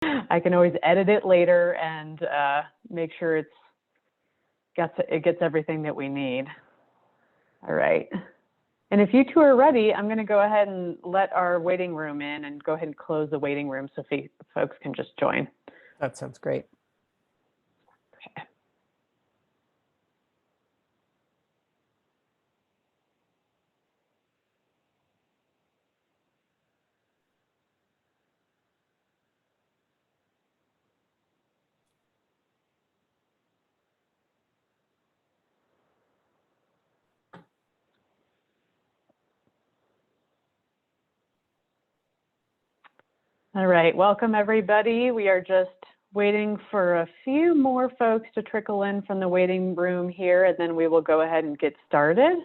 I can always edit it later and make sure it gets everything that we need. All right. And if you two are ready, I'm going to go ahead and let our waiting room in and go ahead and close the waiting room so folks can just join. That sounds great. Okay. All right, welcome everybody. We are just waiting for a few more folks to trickle in from the waiting room here, and then we will go ahead and get started.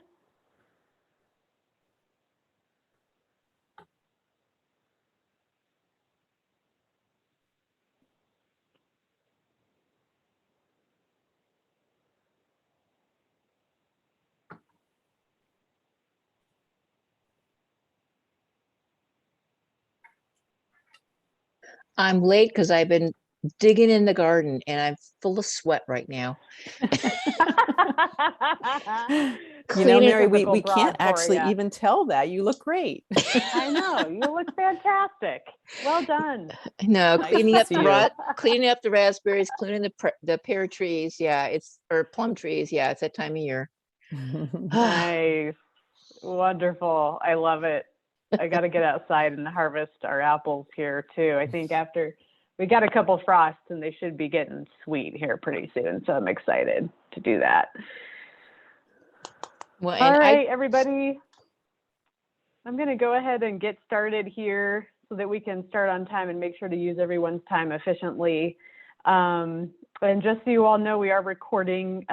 I'm late because I've been digging in the garden and I'm full of sweat right now. You know, Mary, we can't actually even tell that. You look great. I know, you look fantastic. Well done. No, Nice cleaning up to the raspberries, cleaning the pear trees. Yeah, or plum trees. Yeah, it's that time of year. Nice. Wonderful. I love it. I got to get outside and harvest our apples here too. I think after we got a couple frosts and they should be getting sweet here pretty soon. So I'm excited to do that. Well, all right, everybody. I'm going to go ahead and get started here so that we can start on time and make sure to use everyone's time efficiently. And just so you all know, we are recording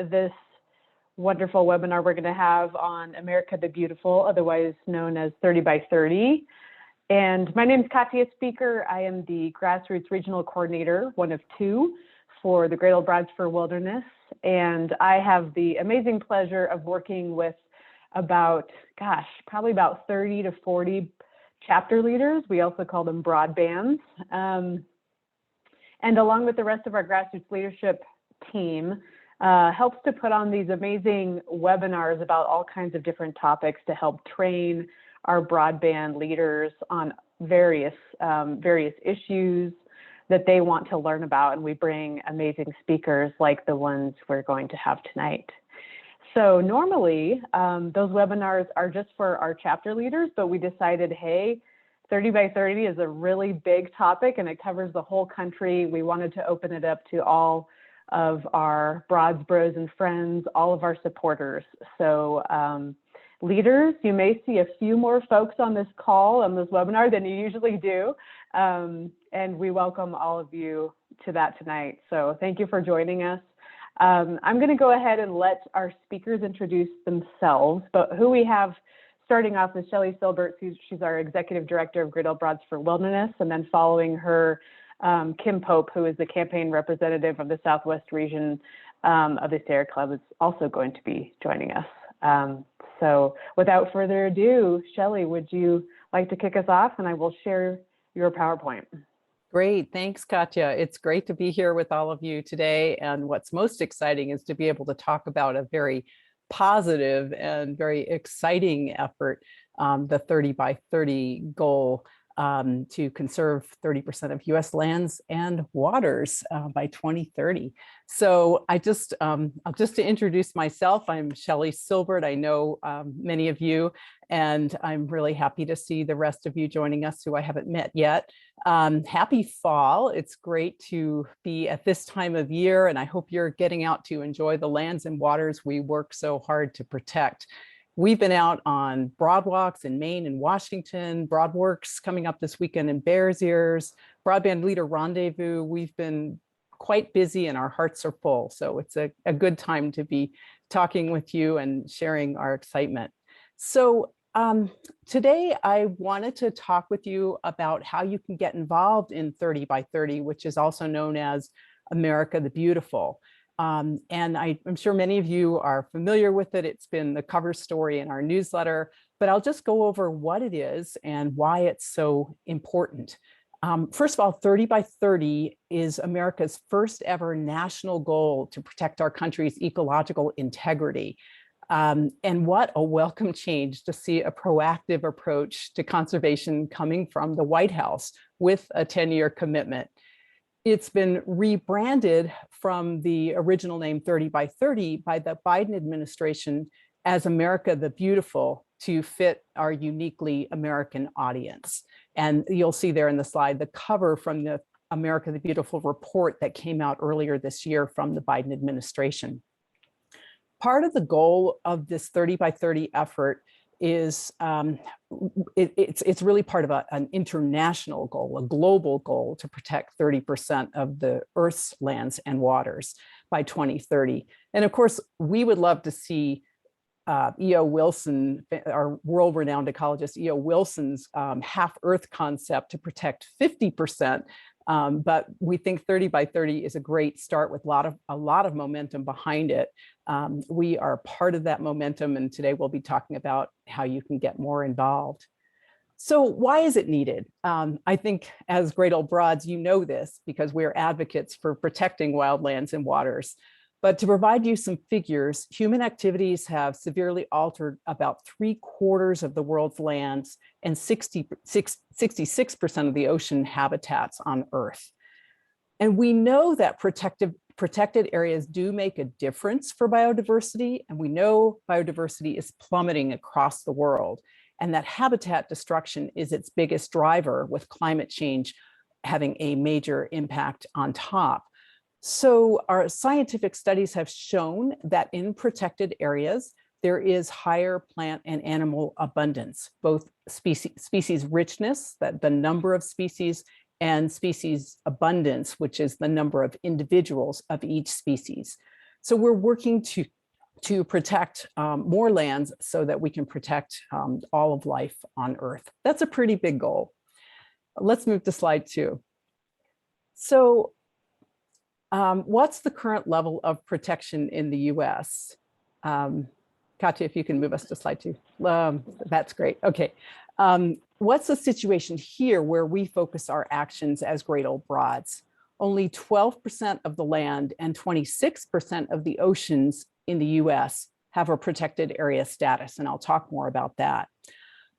this wonderful webinar we're going to have on America the Beautiful, otherwise known as 30 by 30. And my name is Katya Speaker. I am the Grassroots Regional Coordinator, one of two, for the Great Old Broads for Wilderness. And I have the amazing pleasure of working with probably about 30 to 40 chapter leaders. We also call them broadbands. And along with the rest of our grassroots leadership team, helps to put on these amazing webinars about all kinds of different topics to help train our broadband leaders on various issues that they want to learn about. And we bring amazing speakers like the ones we're going to have tonight. So normally those webinars are just for our chapter leaders, but we decided, hey, 30 by 30 is a really big topic and it covers the whole country. We wanted to open it up to all of our Broads, Bros, and Friends, all of our supporters. So leaders, you may see a few more folks on this call, on this webinar than you usually do. And we welcome all of you to that tonight. So thank you for joining us. I'm going to go ahead and let our speakers introduce themselves, but who we have starting off is Shelley Silbert. She's our Executive Director of Great Old Broads for Wilderness, and then following her, Kim Pope, who is the campaign representative of the Southwest region of the Sierra Club, is also going to be joining us. So without further ado, Shelley, would you like to kick us off? And I will share your PowerPoint. Great. Thanks, Katya. It's great to be here with all of you today. And what's most exciting is to be able to talk about a very positive and very exciting effort, the 30 by 30 goal to conserve 30% of US lands and waters by 2030. So just to introduce myself, I'm Shelley Silbert. I know many of you, and I'm really happy to see the rest of you joining us who I haven't met yet. Happy fall. It's great to be at this time of year, and I hope you're getting out to enjoy the lands and waters we work so hard to protect. We've been out on broad walks in Maine and Washington, Broadworks coming up this weekend in Bears Ears, Broadband Leader Rendezvous. We've been quite busy and our hearts are full. So it's a good time to be talking with you and sharing our excitement. So today I wanted to talk with you about how you can get involved in 30 by 30, which is also known as America the Beautiful. And I'm sure many of you are familiar with it. It's been the cover story in our newsletter, but I'll just go over what it is and why it's so important. First of all, 30 by 30 is America's first ever national goal to protect our country's ecological integrity. And what a welcome change to see a proactive approach to conservation coming from the White House with a 10-year commitment. It's been rebranded from the original name 30 by 30 by the Biden administration as America the Beautiful to fit our uniquely American audience. And you'll see there in the slide the cover from the America the Beautiful report that came out earlier this year from the Biden administration. Part of the goal of this 30 by 30 effort is it's really part of an international goal, a global goal to protect 30% of the Earth's lands and waters by 2030. And of course, we would love to see E.O. Wilson, our world-renowned ecologist, E.O. Wilson's half-Earth concept to protect 50%. But we think 30 by 30 is a great start with a lot of momentum behind it. We are part of that momentum, and today we'll be talking about how you can get more involved. So why is it needed? I think as Great Old Broads, you know this because we're advocates for protecting wildlands and waters. But to provide you some figures, human activities have severely altered about 3/4 of the world's lands and 66% of the ocean habitats on Earth. And we know that protected areas do make a difference for biodiversity, and we know biodiversity is plummeting across the world, and that habitat destruction is its biggest driver, with climate change having a major impact on top. So our scientific studies have shown that in protected areas, there is higher plant and animal abundance, both species richness, that the number of species, and species abundance, which is the number of individuals of each species. So we're working to protect more lands so that we can protect all of life on Earth. That's a pretty big goal. Let's move to slide 2. So what's the current level of protection in the US? Katya, if you can move us to slide 2. That's great. Okay. What's the situation here where we focus our actions as Great Old Broads? Only 12% of the land and 26% of the oceans in the US have a protected area status, and I'll talk more about that.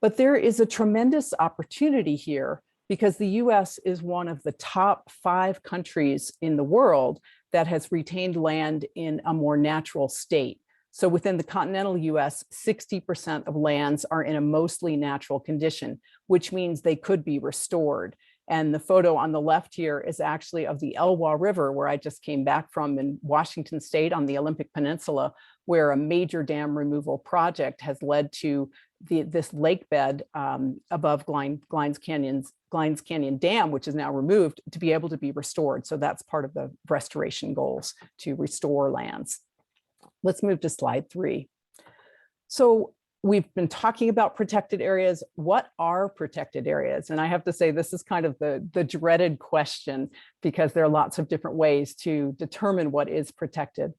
But there is a tremendous opportunity here because the US is one of the top 5 countries in the world that has retained land in a more natural state. So within the continental US, 60% of lands are in a mostly natural condition, which means they could be restored. And the photo on the left here is actually of the Elwha River, where I just came back from in Washington State on the Olympic Peninsula, where a major dam removal project has led to this lake bed above Glines Canyon Dam, which is now removed, to be able to be restored. So that's part of the restoration goals, to restore lands. Let's move to slide 3. So we've been talking about protected areas. What are protected areas? And I have to say, this is kind of the dreaded question, because there are lots of different ways to determine what is protected.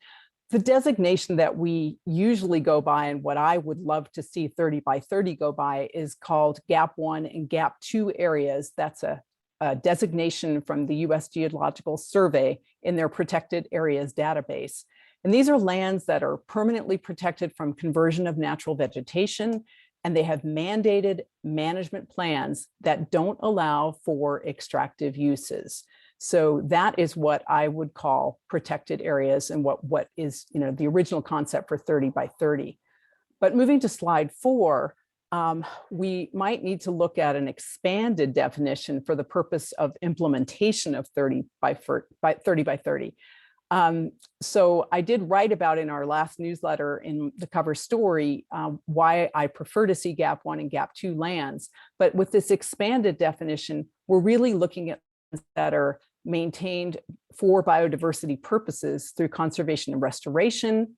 The designation that we usually go by, and what I would love to see 30 by 30 go by, is called Gap 1 and Gap 2 areas. That's a designation from the US Geological Survey in their protected areas database. And these are lands that are permanently protected from conversion of natural vegetation, and they have mandated management plans that don't allow for extractive uses. So that is what I would call protected areas, and what is, the original concept for 30 by 30. But moving to slide 4, we might need to look at an expanded definition for the purpose of implementation of 30 by 30. So I did write about in our last newsletter in the cover story why I prefer to see Gap 1 and Gap 2 lands. But with this expanded definition, we're really looking at lands that are maintained for biodiversity purposes through conservation and restoration,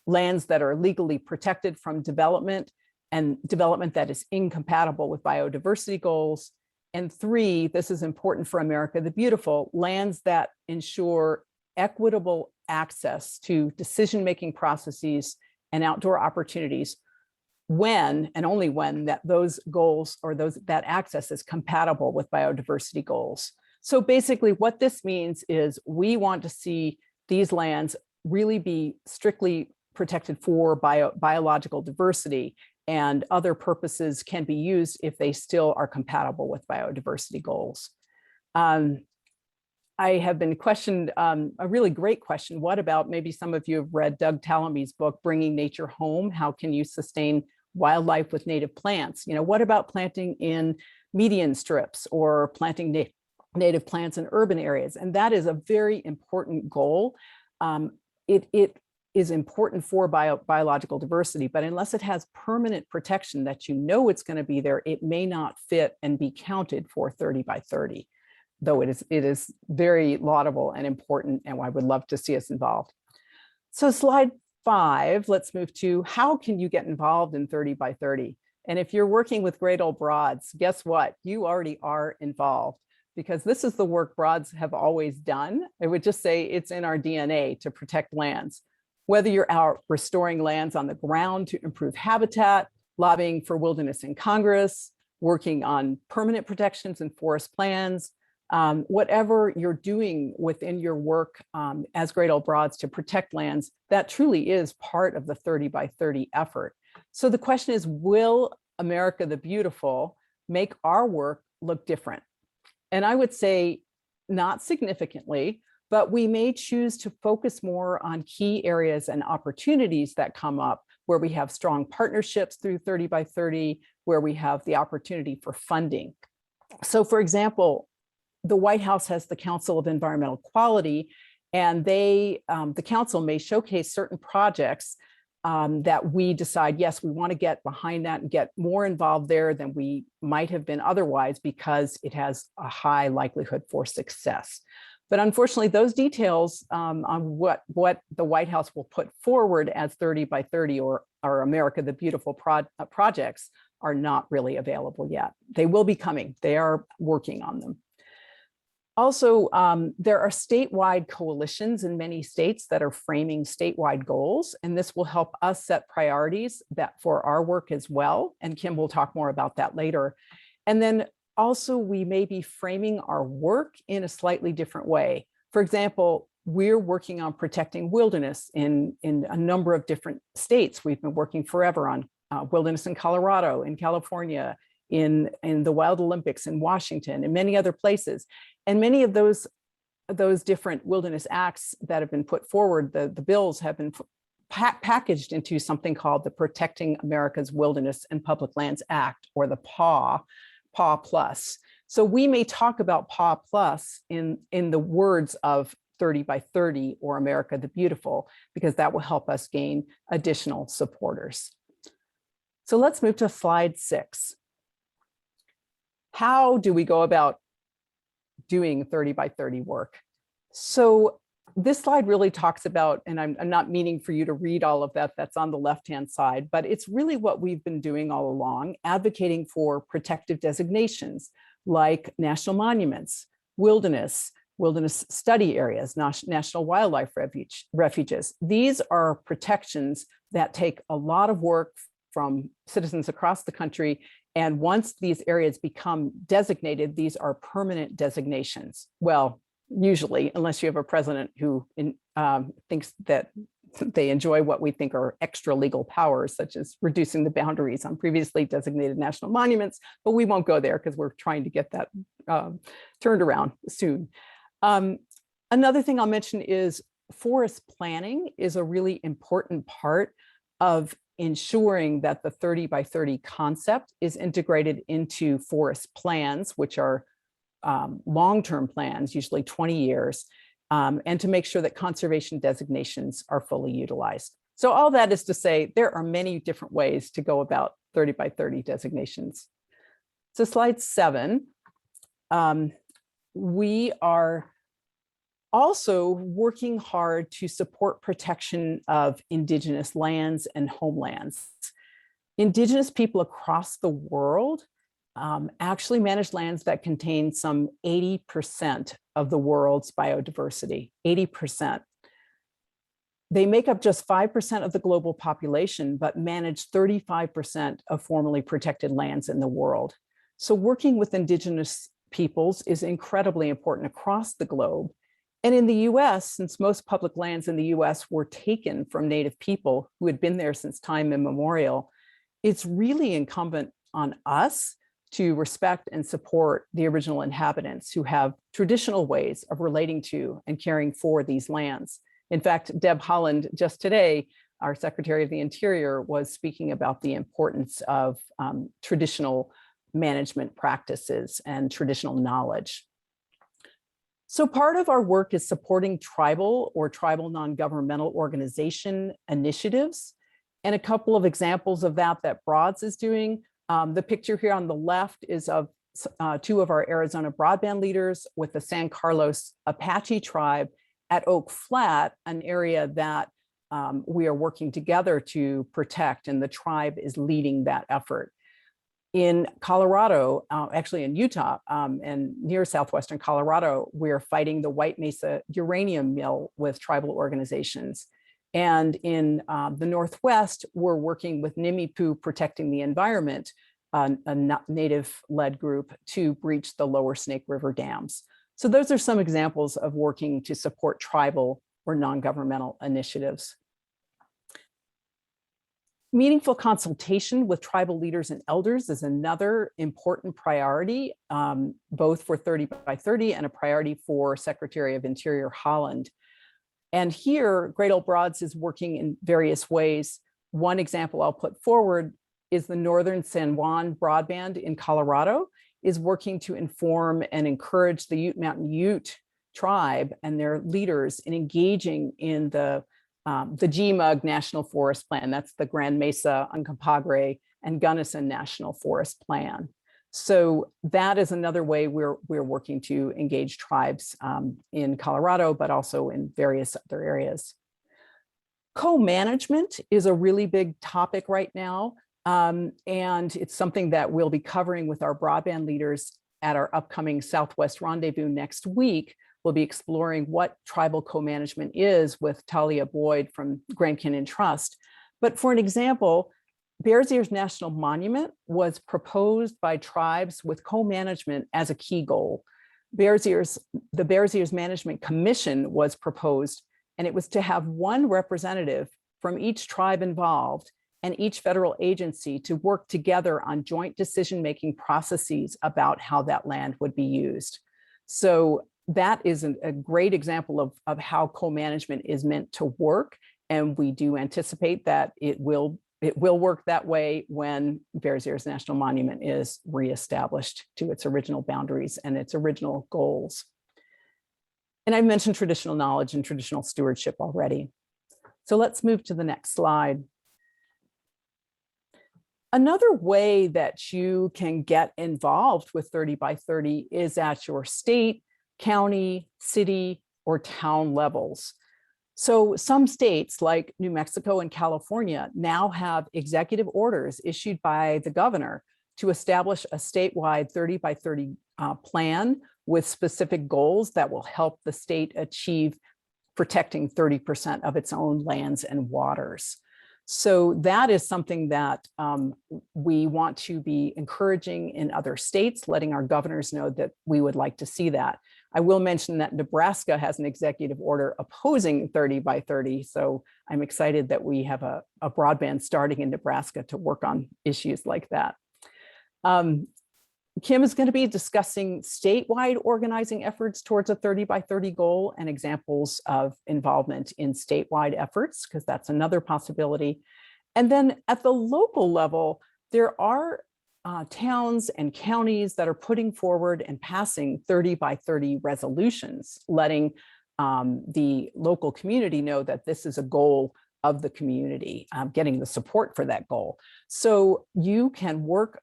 lands that are legally protected from development, and development that is incompatible with biodiversity goals. And 3, this is important for America the Beautiful, lands that ensure equitable access to decision-making processes and outdoor opportunities when and only when that those goals or that access is compatible with biodiversity goals. So basically what this means is we want to see these lands really be strictly protected for biological diversity, and other purposes can be used if they still are compatible with biodiversity goals. I have been questioned, a really great question. What about, maybe some of you have read Doug Tallamy's book, Bringing Nature Home? How can you sustain wildlife with native plants? You know, what about planting in median strips or planting native plants in urban areas? And that is a very important goal. It is important for biological diversity, but unless it has permanent protection that you know it's going to be there, it may not fit and be counted for 30 by 30. Though it is very laudable and important, and I would love to see us involved. So slide 5, let's move to how can you get involved in 30 by 30? And if you're working with Great Old Broads, guess what? You already are involved, because this is the work Broads have always done. I would just say it's in our DNA to protect lands. Whether you're out restoring lands on the ground to improve habitat, lobbying for wilderness in Congress, working on permanent protections and forest plans, whatever you're doing within your work as Great Old Broads to protect lands, that truly is part of the 30 by 30 effort. So the question is, will America the Beautiful make our work look different? And I would say not significantly, but we may choose to focus more on key areas and opportunities that come up where we have strong partnerships through 30 by 30, where we have the opportunity for funding. So for example, the White House has the Council of Environmental Quality, and the council may showcase certain projects that we decide, yes, we want to get behind that and get more involved there than we might have been otherwise, because it has a high likelihood for success. But unfortunately, those details on what the White House will put forward as 30 by 30 or America the Beautiful projects are not really available yet. They will be coming. They are working on them. Also, there are statewide coalitions in many states that are framing statewide goals, and this will help us set priorities that for our work as well. And Kim will talk more about that later. And then also, we may be framing our work in a slightly different way. For example, we're working on protecting wilderness in a number of different states. We've been working forever on wilderness in Colorado, in California, in the Wild Olympics in Washington, and many other places. And many of those different wilderness acts that have been put forward, the bills have been packaged into something called the Protecting America's Wilderness and Public Lands Act, or the PAW Plus. So we may talk about PAW Plus in the words of 30 by 30 or America the Beautiful, because that will help us gain additional supporters. So let's move to slide 6. How do we go about doing 30 by 30 work? So this slide really talks about, and I'm not meaning for you to read all of that, that's on the left-hand side, but it's really what we've been doing all along, advocating for protective designations like national monuments, wilderness study areas, national wildlife refuges. These are protections that take a lot of work from citizens across the country. And once these areas become designated, these are permanent designations. Well, usually, unless you have a president who thinks that they enjoy what we think are extra legal powers, such as reducing the boundaries on previously designated national monuments, but we won't go there because we're trying to get that turned around soon. Another thing I'll mention is forest planning is a really important part of ensuring that the 30 by 30 concept is integrated into forest plans, which are long-term plans, usually 20 years, and to make sure that conservation designations are fully utilized. So all that is to say, there are many different ways to go about 30 by 30 designations. So slide 7, we are also working hard to support protection of Indigenous lands and homelands. Indigenous people across the world actually manage lands that contain some 80% of the world's biodiversity, 80%. They make up just 5% of the global population, but manage 35% of formerly protected lands in the world. So working with indigenous peoples is incredibly important across the globe. And in the US, since most public lands in the US were taken from Native people who had been there since time immemorial, it's really incumbent on us to respect and support the original inhabitants who have traditional ways of relating to and caring for these lands. In fact, Deb Haaland, just today, our Secretary of the Interior, was speaking about the importance of traditional management practices and traditional knowledge. So part of our work is supporting tribal or tribal non-governmental organization initiatives. And a couple of examples of that Broads is doing. The picture here on the left is of two of our Arizona broadband leaders with the San Carlos Apache tribe at Oak Flat, an area that we are working together to protect, and the tribe is leading that effort. In Colorado, actually in Utah and near southwestern Colorado, we're fighting the White Mesa uranium mill with tribal organizations. And in the Northwest, we're working with Nimipu Protecting the Environment, a native-led group, to breach the lower Snake River dams. So those are some examples of working to support tribal or non-governmental initiatives. Meaningful consultation with tribal leaders and elders is another important priority, both for 30 by 30 and a priority for Secretary of Interior Haaland. And here, Great Old Broads is working in various ways. One example I'll put forward is the Northern San Juan Broadband in Colorado is working to inform and encourage the Ute Mountain Ute tribe and their leaders in engaging in the GMUG National Forest Plan. That's the Grand Mesa, Uncompahgre, and Gunnison National Forest Plan. So that is another way we're working to engage tribes in Colorado, but also in various other areas. Co-management is a really big topic right now. And it's something that we'll be covering with our broadband leaders at our upcoming Southwest Rendezvous next week. We'll be exploring what tribal co-management is with Talia Boyd from Grand Canyon Trust. But for an example, Bears Ears National Monument was proposed by tribes with co-management as a key goal. The Bears Ears Management Commission was proposed, and it was to have one representative from each tribe involved and each federal agency to work together on joint decision-making processes about how that land would be used. So that is a great example of how co-management is meant to work. And we do anticipate that it will work that way when Bears Ears National Monument is reestablished to its original boundaries and its original goals. And I mentioned traditional knowledge and traditional stewardship already. So let's move to the next slide. Another way that you can get involved with 30 by 30 is at your state, county, city, or town levels. So some states like New Mexico and California now have executive orders issued by the governor to establish a statewide 30 by 30 plan with specific goals that will help the state achieve protecting 30% of its own lands and waters. So that is something that we want to be encouraging in other states, letting our governors know that we would like to see that. I will mention that Nebraska has an executive order opposing 30 by 30. So I'm excited that we have a broadband starting in Nebraska to work on issues like that. Kim is going to be discussing statewide organizing efforts towards a 30 by 30 goal and examples of involvement in statewide efforts, because that's another possibility. And then at the local level, there are towns and counties that are putting forward and passing 30 by 30 resolutions, letting the local community know that this is a goal of the community, getting the support for that goal. So you can work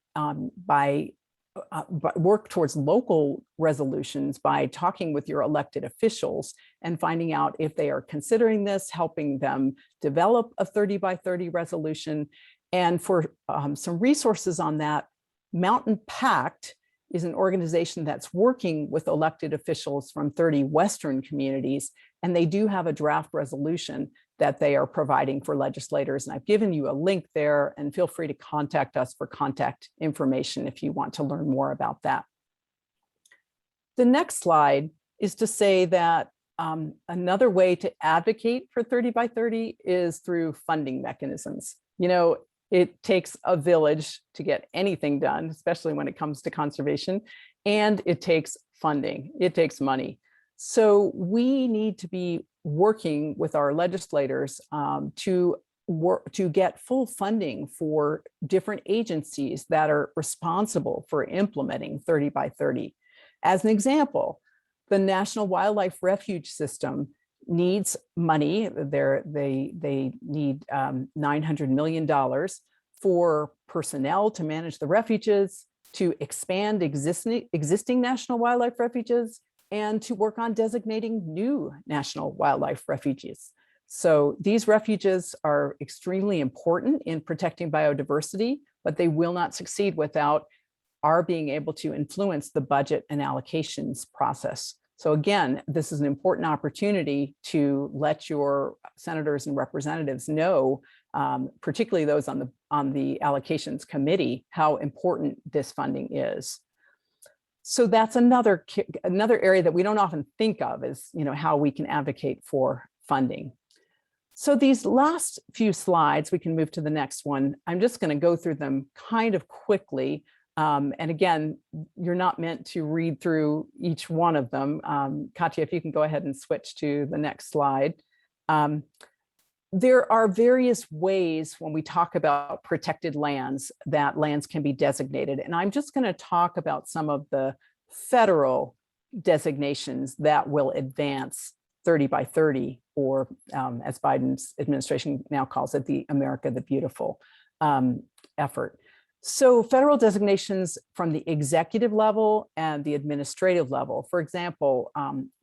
work towards local resolutions by talking with your elected officials and finding out if they are considering this, helping them develop a 30 by 30 resolution. And for some resources on that, Mountain Pact is an organization that's working with elected officials from 30 Western communities, and they do have a draft resolution that they are providing for legislators. And I've given you a link there, and feel free to contact us for contact information if you want to learn more about that. The next slide is to say that another way to advocate for 30 by 30 is through funding mechanisms. You know, it takes a village to get anything done, especially when it comes to conservation, and it takes funding, it takes money. So we need to be working with our legislators to get full funding for different agencies that are responsible for implementing 30 by 30. As an example, the National Wildlife Refuge System needs money. They need $900 million for personnel to manage the refuges, to expand existing national wildlife refuges, and to work on designating new national wildlife refuges. So these refuges are extremely important in protecting biodiversity, but they will not succeed without our being able to influence the budget and allocations process. So again, this is an important opportunity to let your senators and representatives know, particularly those on the allocations committee, how important this funding is. So that's another area that we don't often think of, is, you know, how we can advocate for funding. So these last few slides, we can move to the next one. I'm just going to go through them kind of quickly. And again, you're not meant to read through each one of them. Katya, if you can go ahead and switch to the next slide. There are various ways when we talk about protected lands that lands can be designated. And I'm just going to talk about some of the federal designations that will advance 30 by 30, or as Biden's administration now calls it, the America the Beautiful effort. So federal designations from the executive level and the administrative level. For example,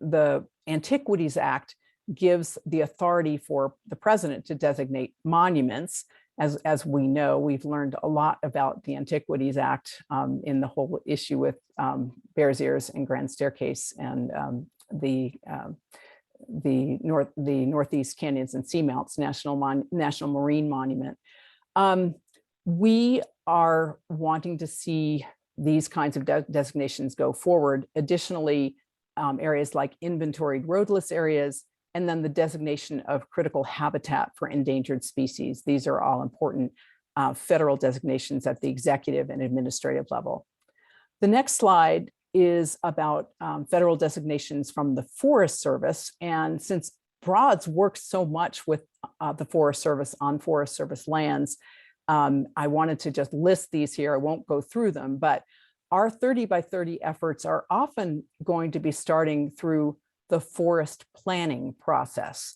the Antiquities Act gives the authority for the president to designate monuments. As we know, we've learned a lot about the Antiquities Act in the whole issue with Bears Ears and Grand Staircase, and the Northeast Canyons and Seamounts National Marine Monument. We are wanting to see these kinds of designations go forward. Additionally, areas like inventoried roadless areas, and then the designation of critical habitat for endangered species. These are all important federal designations at the executive and administrative level. The next slide is about federal designations from the Forest Service. And since Broads works so much with the Forest Service on Forest Service lands, I wanted to just list these here. I won't go through them, but our 30 by 30 efforts are often going to be starting through the forest planning process.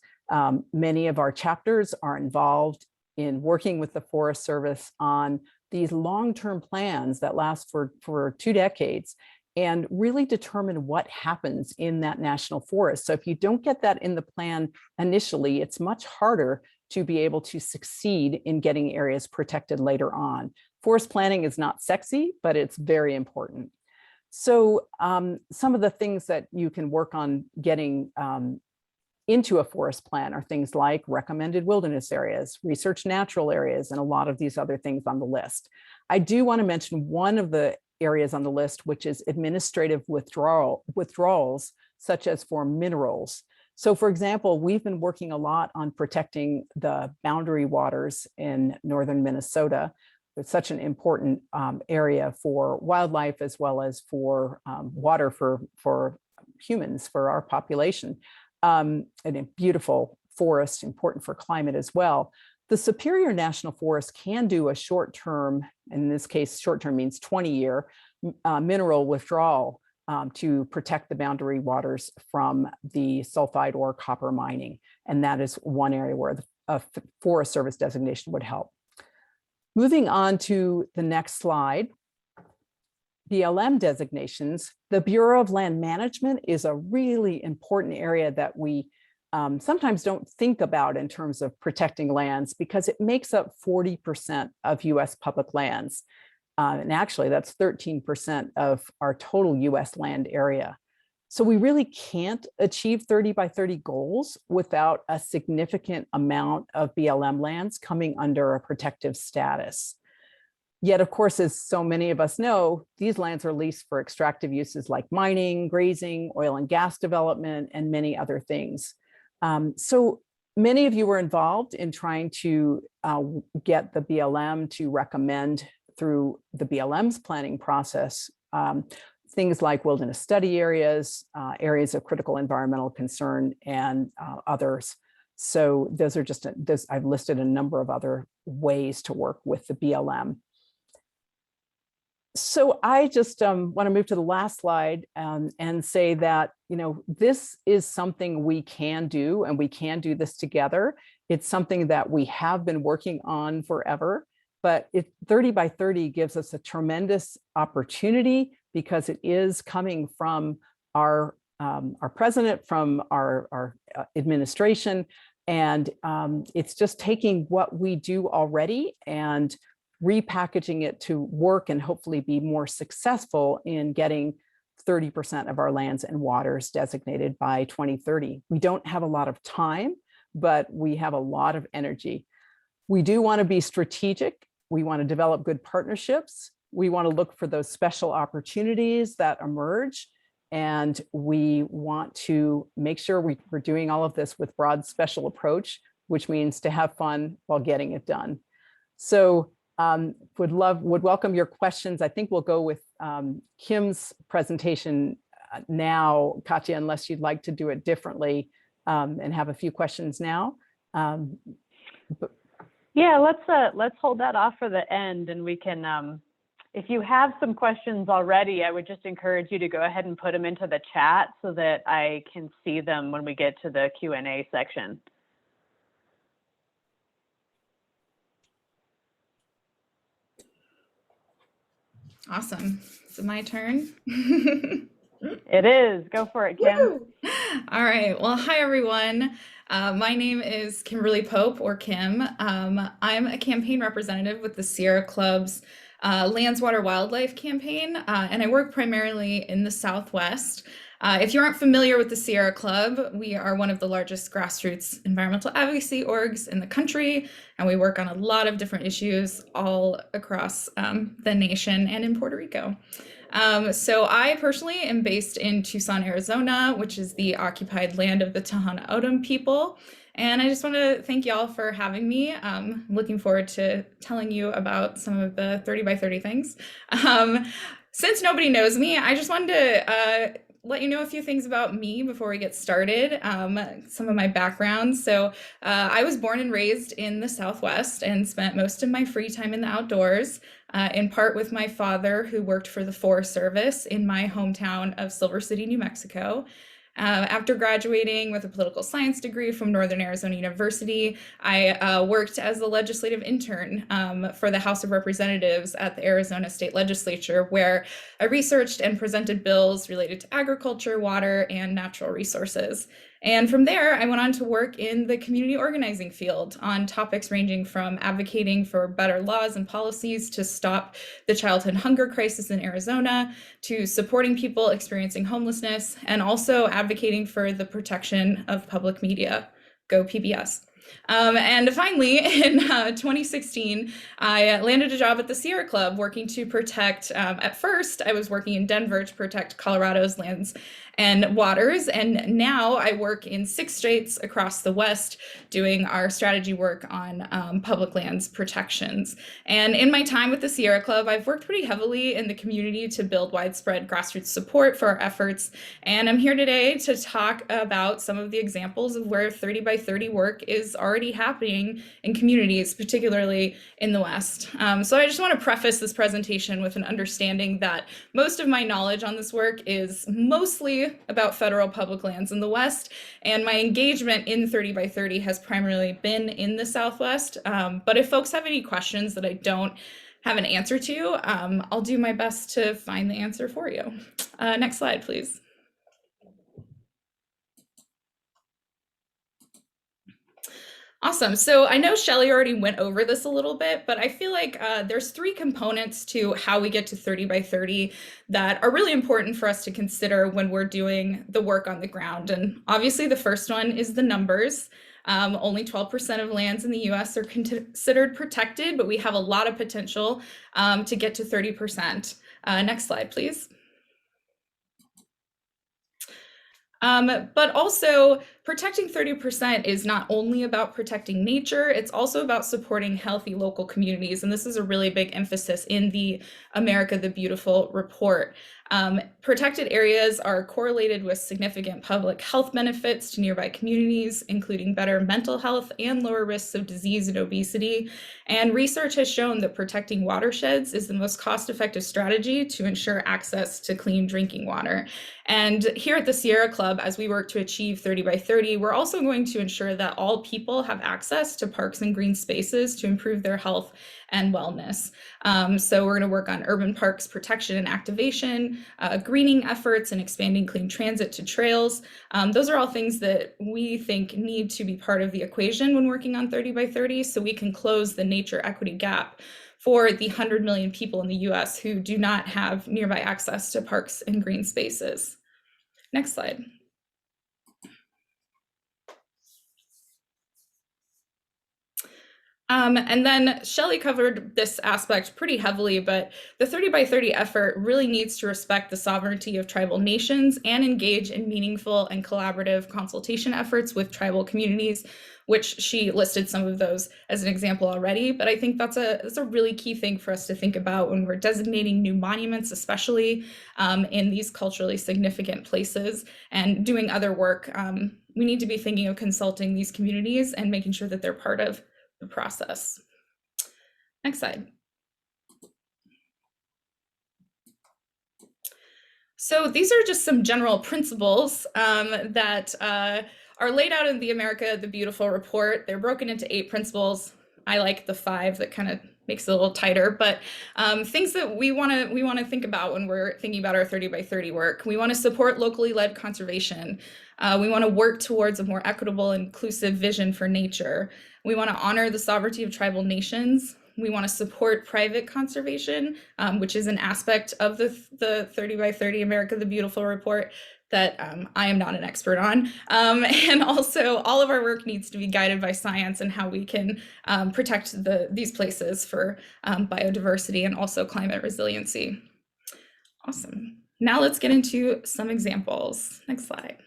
Many of our chapters are involved in working with the Forest Service on these long-term plans that last for 2 decades and really determine what happens in that national forest. So if you don't get that in the plan initially, it's much harder to be able to succeed in getting areas protected later on. Forest planning is not sexy, but it's very important. So some of the things that you can work on getting into a forest plan are things like recommended wilderness areas, research natural areas, and a lot of these other things on the list. I do want to mention one of the areas on the list, which is administrative withdrawals, such as for minerals. So for example, we've been working a lot on protecting the boundary waters in northern Minnesota. It's such an important area for wildlife as well as for water for humans, for our population. And a beautiful forest, important for climate as well. The Superior National Forest can do a short-term, in this case, short-term means 20-year mineral withdrawal to protect the boundary waters from the sulfide or copper mining. And that is one area where a Forest Service designation would help. Moving on to the next slide, BLM designations. The Bureau of Land Management is a really important area that we sometimes don't think about in terms of protecting lands, because it makes up 40% of US public lands. And actually that's 13% of our total US land area. So we really can't achieve 30 by 30 goals without a significant amount of BLM lands coming under a protective status. Yet, of course, as so many of us know, these lands are leased for extractive uses like mining, grazing, oil and gas development, and many other things. So many of you were involved in trying to get the BLM to recommend through the BLM's planning process things like wilderness study areas, areas of critical environmental concern, and others. So those are just, I've listed a number of other ways to work with the BLM. So I just want to move to the last slide and say that, this is something we can do, and we can do this together. It's something that we have been working on forever, but 30 by 30 gives us a tremendous opportunity because it is coming from our president, from our administration, and it's just taking what we do already and repackaging it to work and hopefully be more successful in getting 30% of our lands and waters designated by 2030. We don't have a lot of time, but we have a lot of energy. We do want to be strategic. We want to develop good partnerships. We want to look for those special opportunities that emerge. And we want to make sure we're doing all of this with broad special approach, which means to have fun while getting it done. So would welcome your questions. I think we'll go with Kim's presentation now, Katya, unless you'd like to do it differently and have a few questions now. Yeah, let's hold that off for the end, and we can, if you have some questions already, I would just encourage you to go ahead and put them into the chat so that I can see them when we get to the Q&A section. Awesome. Is it my turn? It is. Go for it, Kim. Woo! All right. Well, hi, everyone. My name is Kimberly Pope, or Kim. I'm a campaign representative with the Sierra Club's Lands, Water, Wildlife campaign, and I work primarily in the Southwest. If you aren't familiar with the Sierra Club, we are one of the largest grassroots environmental advocacy orgs in the country, and we work on a lot of different issues all across the nation and in Puerto Rico. So I personally am based in Tucson, Arizona, which is the occupied land of the Tohono O'odham people. And I just want to thank y'all for having me. I'm looking forward to telling you about some of the 30 by 30 things. Since nobody knows me, I just wanted to let you know a few things about me before we get started, some of my background. So I was born and raised in the Southwest and spent most of my free time in the outdoors, in part with my father, who worked for the Forest Service in my hometown of Silver City, New Mexico. After graduating with a political science degree from Northern Arizona University, I worked as a legislative intern for the House of Representatives at the Arizona State Legislature, where I researched and presented bills related to agriculture, water, and natural resources. And from there, I went on to work in the community organizing field on topics ranging from advocating for better laws and policies to stop the childhood hunger crisis in Arizona, to supporting people experiencing homelessness, and also advocating for the protection of public media. Go PBS. And finally, in 2016, I landed a job at the Sierra Club working to protect, at first, I was working in Denver to protect Colorado's lands and waters, and now I work in 6 states across the West doing our strategy work on public lands protections. And in my time with the Sierra Club, I've worked pretty heavily in the community to build widespread grassroots support for our efforts, and I'm here today to talk about some of the examples of where 30 by 30 work is already happening in communities, particularly in the West. So I just want to preface this presentation with an understanding that most of my knowledge on this work is mostly about federal public lands in the West, and my engagement in 30 by 30 has primarily been in the Southwest. But if folks have any questions that I don't have an answer to, I'll do my best to find the answer for you. Next slide, please. Awesome. So I know Shelley already went over this a little bit, but I feel like there's three components to how we get to 30 by 30 that are really important for us to consider when we're doing the work on the ground. And obviously the first one is the numbers. Only 12% of lands in the US are considered protected, but we have a lot of potential to get to 30%. Next slide, please. But also protecting 30% is not only about protecting nature, it's also about supporting healthy local communities. And this is a really big emphasis in the America the Beautiful report. Protected areas are correlated with significant public health benefits to nearby communities, including better mental health and lower risks of disease and obesity. And research has shown that protecting watersheds is the most cost-effective strategy to ensure access to clean drinking water. And here at the Sierra Club, as we work to achieve 30 by 30, we're also going to ensure that all people have access to parks and green spaces to improve their health and wellness. So we're going to work on urban parks protection and activation, greening efforts, and expanding clean transit to trails. Those are all things that we think need to be part of the equation when working on 30 by 30, so we can close the nature equity gap for the 100 million people in the US who do not have nearby access to parks and green spaces. Next slide. And then Shelley covered this aspect pretty heavily, but the 30 by 30 effort really needs to respect the sovereignty of tribal nations and engage in meaningful and collaborative consultation efforts with tribal communities, which she listed some of those as an example already. But I think that's a really key thing for us to think about when we're designating new monuments, especially in these culturally significant places and doing other work. We need to be thinking of consulting these communities and making sure that they're part of the process. Next slide. So these are just some general principles that are laid out in the America the Beautiful report. They're broken into 8 principles. I like the 5 that kind of makes it a little tighter, but things that we want to think about when we're thinking about our 30 by 30 work. We want to support locally led conservation. We want to work towards a more equitable, inclusive vision for nature. We want to honor the sovereignty of tribal nations. We want to support private conservation, which is an aspect of the 30 by 30 America the Beautiful report that I am not an expert on. And also all of our work needs to be guided by science and how we can protect these places for biodiversity and also climate resiliency. Awesome. Now let's get into some examples. Next slide.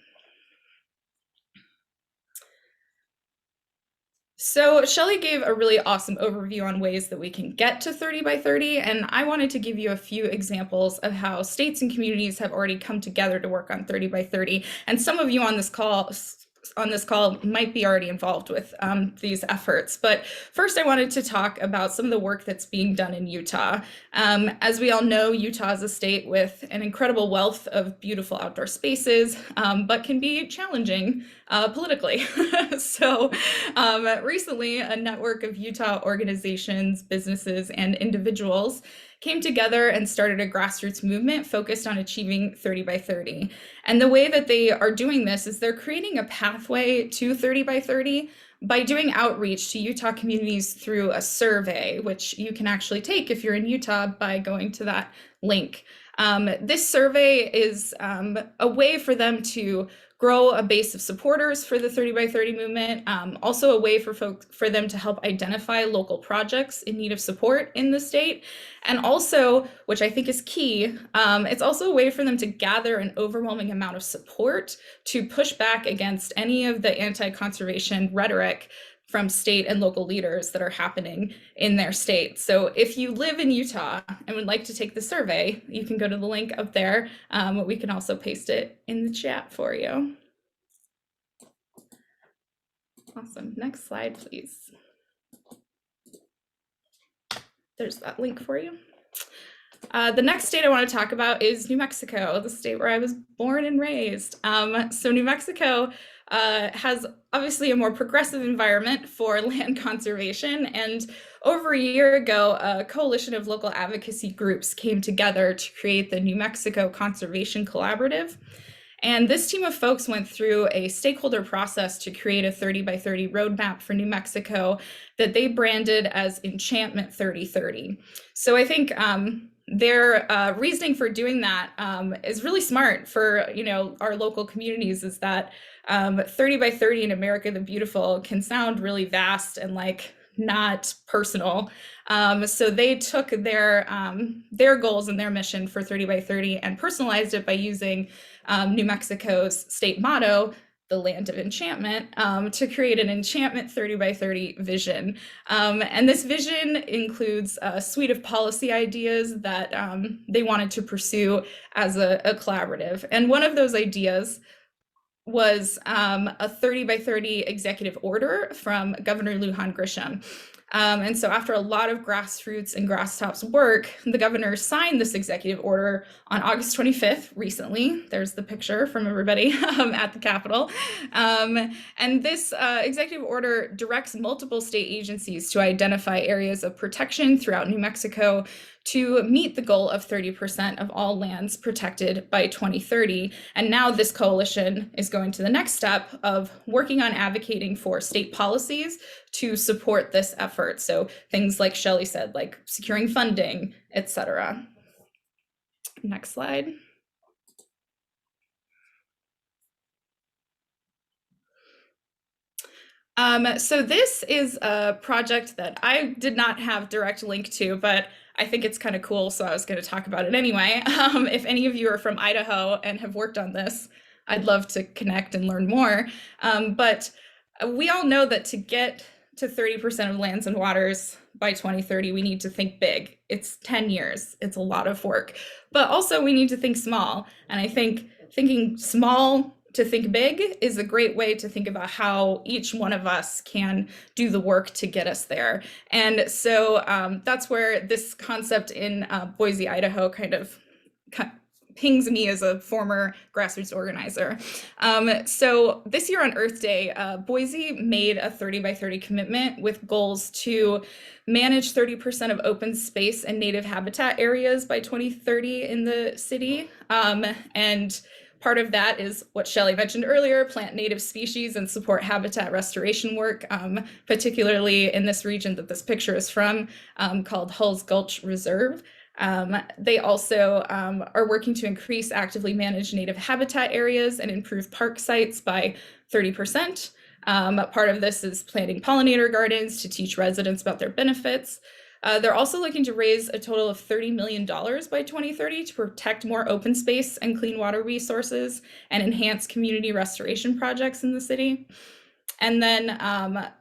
So Shelley gave a really awesome overview on ways that we can get to 30 by 30, and I wanted to give you a few examples of how states and communities have already come together to work on 30 by 30, and some of you on this call might be already involved with these efforts. But first I wanted to talk about some of the work that's being done in Utah. As we all know, Utah is a state with an incredible wealth of beautiful outdoor spaces, but can be challenging politically. So recently, a network of Utah organizations, businesses, and individuals came together and started a grassroots movement focused on achieving 30 by 30. And the way that they are doing this is they're creating a pathway to 30 by 30 by doing outreach to Utah communities through a survey, which you can actually take if you're in Utah by going to that link. This survey is a way for them to grow a base of supporters for the 30 by 30 movement, also a way for them to help identify local projects in need of support in the state. And also, which I think is key, it's also a way for them to gather an overwhelming amount of support to push back against any of the anti-conservation rhetoric from state and local leaders that are happening in their state. So if you live in Utah and would like to take the survey, you can go to the link up there. We can also paste it in the chat for you. Awesome. Next slide, please. There's that link for you. The next state I want to talk about is New Mexico, the state where I was born and raised. So New Mexico has obviously a more progressive environment for land conservation. And over a year ago, a coalition of local advocacy groups came together to create the New Mexico Conservation Collaborative. And this team of folks went through a stakeholder process to create a 30 by 30 roadmap for New Mexico that they branded as Enchantment 3030. So I think their reasoning for doing that is really smart for, you know, our local communities, is that 30 by 30 in America the Beautiful can sound really vast and like not personal. So they took their goals and their mission for 30 by 30 and personalized it by using New Mexico's state motto, the land of enchantment, to create an enchantment 30 by 30 vision. And this vision includes a suite of policy ideas that they wanted to pursue as a collaborative. And one of those ideas was a 30 by 30 executive order from Governor Lujan Grisham. And so after a lot of grassroots and grasstops work, the governor signed this executive order on August 25th recently. There's the picture from everybody at the Capitol. And this executive order directs multiple state agencies to identify areas of protection throughout New Mexico to meet the goal of 30% of all lands protected by 2030. And now this coalition is going to the next step of working on advocating for state policies to support this effort. So things like Shelley said, like securing funding, etc. Next slide. So this is a project that I did not have direct link to, but I think it's kind of cool, so I was going to talk about it anyway. If any of you are from Idaho and have worked on this, I'd love to connect and learn more. But we all know that to get to 30% of lands and waters by 2030, we need to think big. It's 10 years. It's a lot of work. But also we need to think small. And I think thinking small to think big is a great way to think about how each one of us can do the work to get us there. And so that's where this concept in Boise, Idaho kind of pings me as a former grassroots organizer. So this year on Earth Day, Boise made a 30 by 30 commitment with goals to manage 30% of open space and native habitat areas by 2030 in the city. And part of that is what Shelley mentioned earlier, plant native species and support habitat restoration work, particularly in this region that this picture is from, called Hulls Gulch Reserve. They also are working to increase actively managed native habitat areas and improve park sites by 30%. Part of this is planting pollinator gardens to teach residents about their benefits. They're also looking to raise a total of $30 million by 2030 to protect more open space and clean water resources and enhance community restoration projects in the city. And then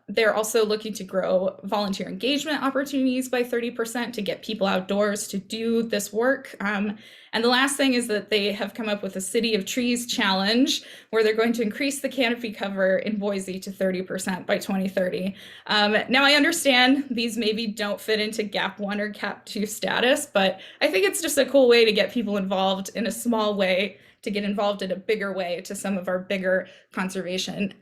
they're also looking to grow volunteer engagement opportunities by 30% to get people outdoors to do this work. And the last thing is that they have come up with a City of Trees challenge where they're going to increase the canopy cover in Boise to 30% by 2030. Now I understand these maybe don't fit into GAP 1 or GAP 2 status, but I think it's just a cool way to get people involved in a small way, to get involved in a bigger way to some of our bigger conservation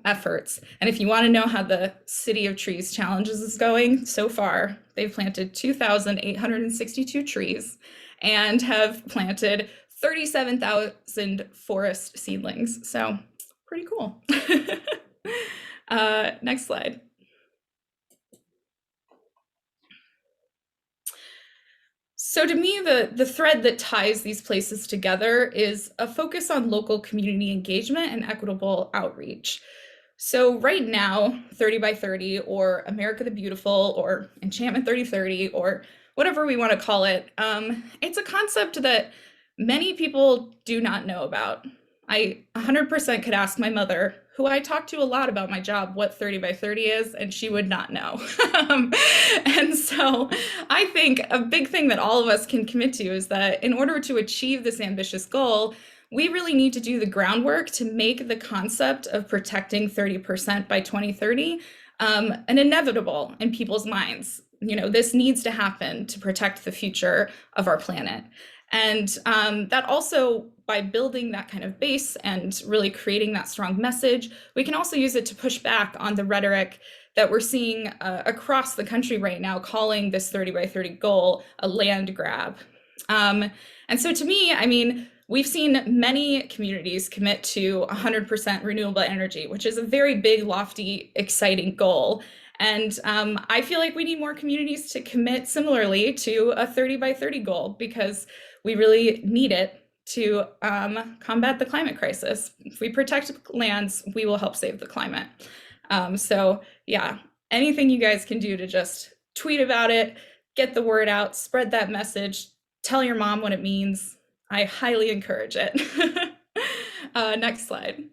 efforts. And if you want to know how the City of Trees challenges is going, so far, they've planted 2,862 trees and have planted 37,000 forest seedlings. So pretty cool. Next slide. So to me, the thread that ties these places together is a focus on local community engagement and equitable outreach. So right now, 30 by 30 or America the Beautiful or Enchantment 3030 or whatever we want to call it, it's a concept that many people do not know about. I 100% could ask my mother, who I talk to a lot about my job, what 30 by 30 is, and she would not know. And so I think a big thing that all of us can commit to is that in order to achieve this ambitious goal, we really need to do the groundwork to make the concept of protecting 30% by 2030 an inevitable in people's minds. You know, this needs to happen to protect the future of our planet. And that also, by building that kind of base and really creating that strong message, we can also use it to push back on the rhetoric that we're seeing across the country right now, calling this 30 by 30 goal a land grab. And so to me, I mean, we've seen many communities commit to 100% renewable energy, which is a very big, lofty, exciting goal. And I feel like we need more communities to commit similarly to a 30 by 30 goal, because we really need it to combat the climate crisis. If we protect lands, we will help save the climate. So yeah, anything you guys can do to just tweet about it, get the word out, spread that message, tell your mom what it means. I highly encourage it. Next slide.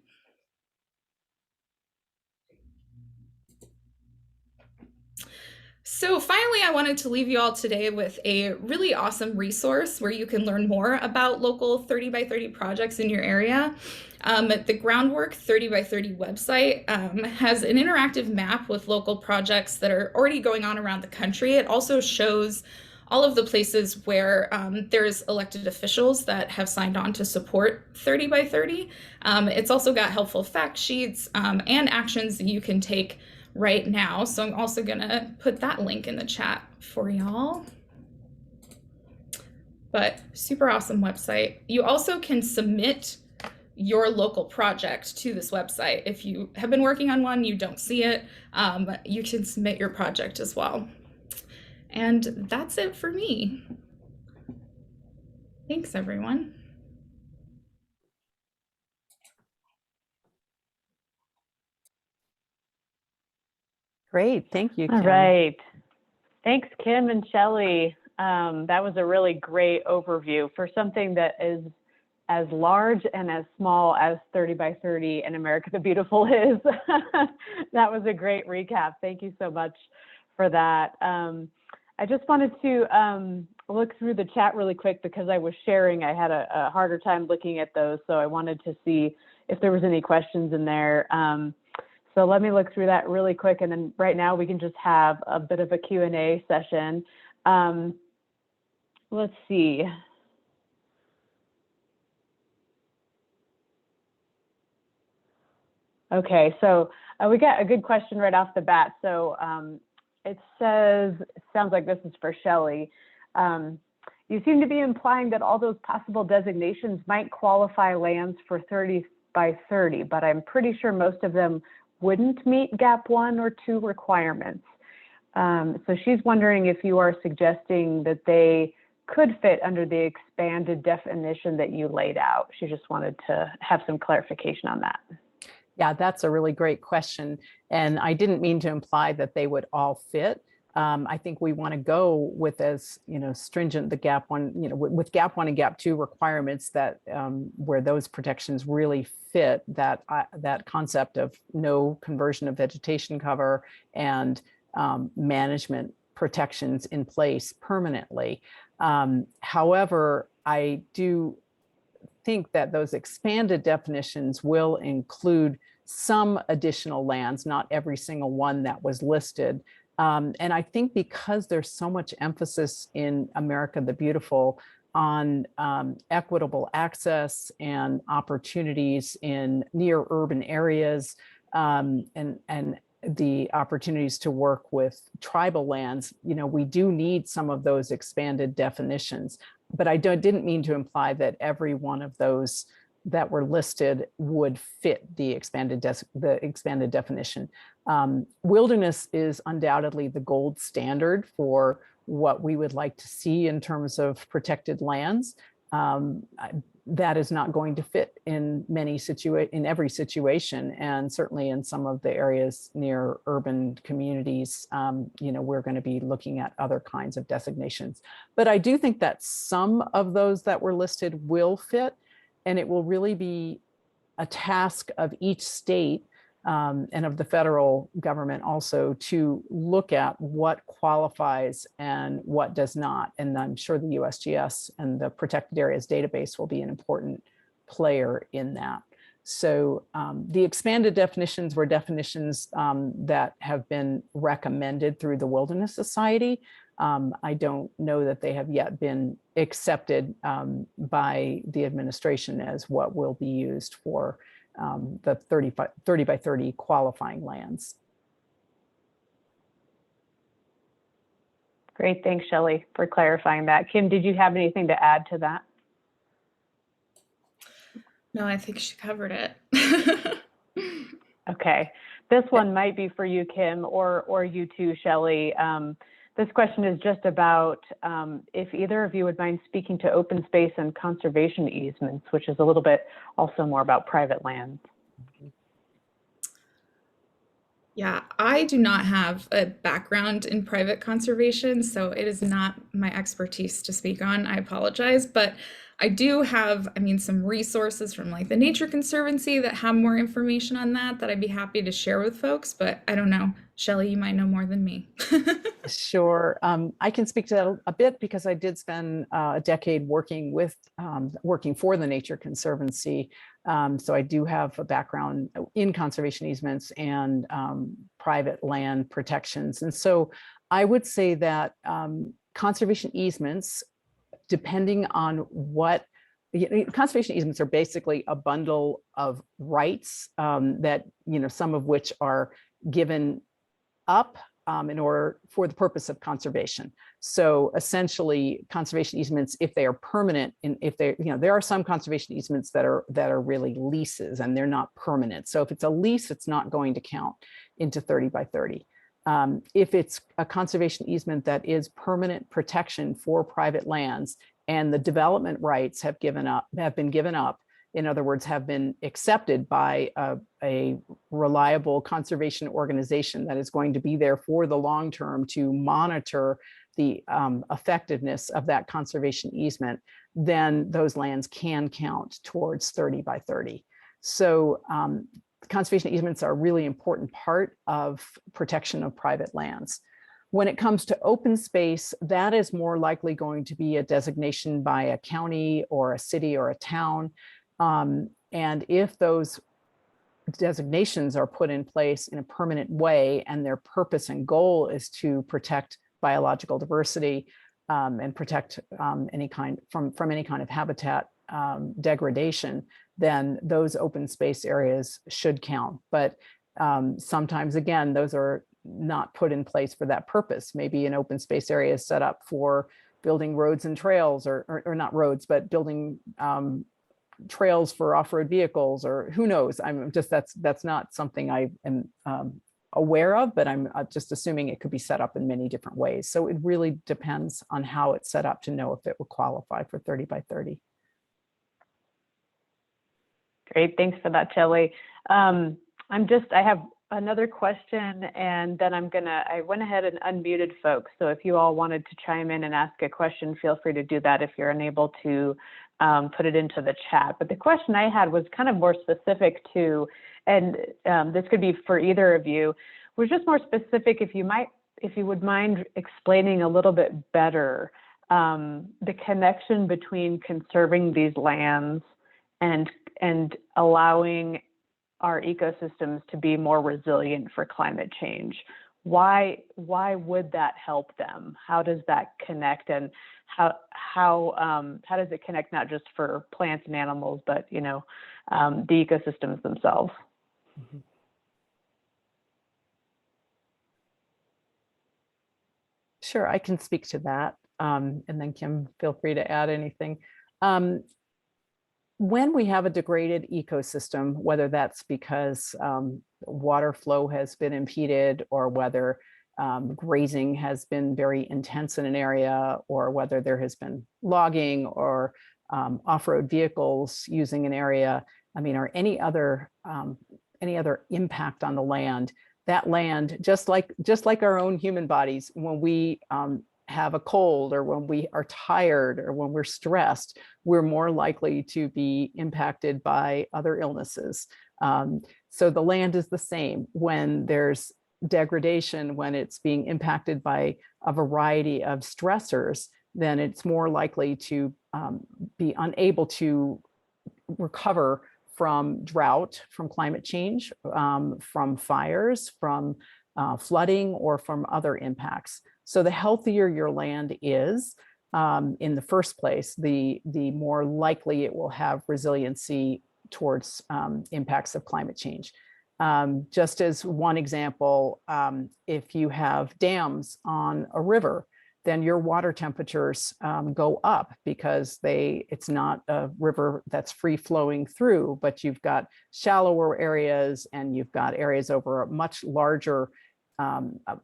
So finally, I wanted to leave you all today with a really awesome resource where you can learn more about local 30 by 30 projects in your area. The Groundwork 30 by 30 website has an interactive map with local projects that are already going on around the country. It also shows all of the places where there's elected officials that have signed on to support 30 by 30. It's also got helpful fact sheets and actions that you can take right now. So I'm also gonna put that link in the chat for y'all. But super awesome website. You also can submit your local project to this website. If you have been working on one, you don't see it, you can submit your project as well. And that's it for me. Thanks, everyone. Great, thank you, Kim. All right. Thanks, Kim and Shelley. That was a really great overview for something that is as large and as small as 30 by 30 and America the Beautiful is. That was a great recap. Thank you so much for that. I just wanted to look through the chat really quick because I was sharing. I had a harder time looking at those, so I wanted to see if there was any questions in there. So let me look through that really quick, and then right now we can just have a bit of a Q&A session. Let's see. Okay, so we got a good question right off the bat. So it says, it sounds like this is for Shelley. You seem to be implying that all those possible designations might qualify lands for 30 by 30, but I'm pretty sure most of them wouldn't meet GAP 1 or 2 requirements. So she's wondering if you are suggesting that they could fit under the expanded definition that you laid out. She just wanted to have some clarification on that. Yeah, that's a really great question. And I didn't mean to imply that they would all fit. I think we want to go with as, stringent the GAP 1, with GAP 1 and GAP 2 requirements that where those protections really fit that concept of no conversion of vegetation cover and management protections in place permanently. However, I do think that those expanded definitions will include some additional lands, not every single one that was listed. And I think because there's so much emphasis in America the Beautiful on equitable access and opportunities in near urban areas, and the opportunities to work with tribal lands, we do need some of those expanded definitions. But I didn't mean to imply that every one of those that were listed would fit the expanded definition. Wilderness is undoubtedly the gold standard for what we would like to see in terms of protected lands. That is not going to fit in every situation, and certainly in some of the areas near urban communities, we're going to be looking at other kinds of designations. But I do think that some of those that were listed will fit, and it will really be a task of each state and of the federal government also to look at what qualifies and what does not. And I'm sure the USGS and the Protected Areas Database will be an important player in that. So the expanded definitions were definitions that have been recommended through the Wilderness Society. I don't know that they have yet been accepted by the administration as what will be used for the 30 by 30 qualifying lands. Great, thanks, Shelley, for clarifying that. Kim, did you have anything to add to that? No, I think she covered it. Okay, this one might be for you, Kim, or you too, Shelley. This question is just about if either of you would mind speaking to open space and conservation easements, which is a little bit also more about private lands. Yeah, I do not have a background in private conservation, so it is not my expertise to speak on. I apologize, but I do have, I mean, some resources from like the Nature Conservancy that have more information on that I'd be happy to share with folks, but I don't know. Shelley, you might know more than me. Sure. I can speak to that a bit because I did spend a decade working for the Nature Conservancy. So I do have a background in conservation easements and private land protections. And so I would say that conservation easements, depending on what, conservation easements are basically a bundle of rights that, some of which are given up in order for the purpose of conservation. So essentially conservation easements, if they are permanent, and if they, there are some conservation easements that are really leases and they're not permanent. So if it's a lease, it's not going to count into 30 by 30. If it's a conservation easement that is permanent protection for private lands and the development rights have been given up, in other words, have been accepted by a reliable conservation organization that is going to be there for the long term to monitor the effectiveness of that conservation easement, then those lands can count towards 30 by 30. So conservation easements are a really important part of protection of private lands. When it comes to open space, that is more likely going to be a designation by a county or a city or a town. And if those designations are put in place in a permanent way and their purpose and goal is to protect biological diversity and protect any kind from any kind of habitat degradation, then those open space areas should count. But sometimes, again, those are not put in place for that purpose. Maybe an open space area is set up for building roads and trails, or not roads, but building trails for off-road vehicles, or who knows. I'm just, that's not something I am aware of, but I'm just assuming it could be set up in many different ways. So it really depends on how it's set up to know if it would qualify for 30 by 30. Great, thanks for that, Shelley. I have another question, and then I went ahead and unmuted folks. So if you all wanted to chime in and ask a question, feel free to do that if you're unable to put it into the chat. But the question I had was kind of more specific to, and this could be for either of you, was just more specific if you would mind explaining a little bit better the connection between conserving these lands and allowing our ecosystems to be more resilient for climate change. Why would that help them? How does that connect, and how does it connect not just for plants and animals, but the ecosystems themselves? Mm-hmm. Sure, I can speak to that, and then Kim, feel free to add anything. When we have a degraded ecosystem, whether that's because water flow has been impeded, or whether grazing has been very intense in an area, or whether there has been logging or off-road vehicles using an area, or any other impact on the land, that land, just like our own human bodies, when we have a cold, or when we are tired, or when we're stressed, we're more likely to be impacted by other illnesses. So the land is the same. When there's degradation, when it's being impacted by a variety of stressors, then it's more likely to be unable to recover from drought, from climate change, from fires, from flooding, or from other impacts. So the healthier your land is in the first place, the more likely it will have resiliency towards impacts of climate change. Just as one example, if you have dams on a river, then your water temperatures go up because it's not a river that's free flowing through, but you've got shallower areas and you've got areas over a much larger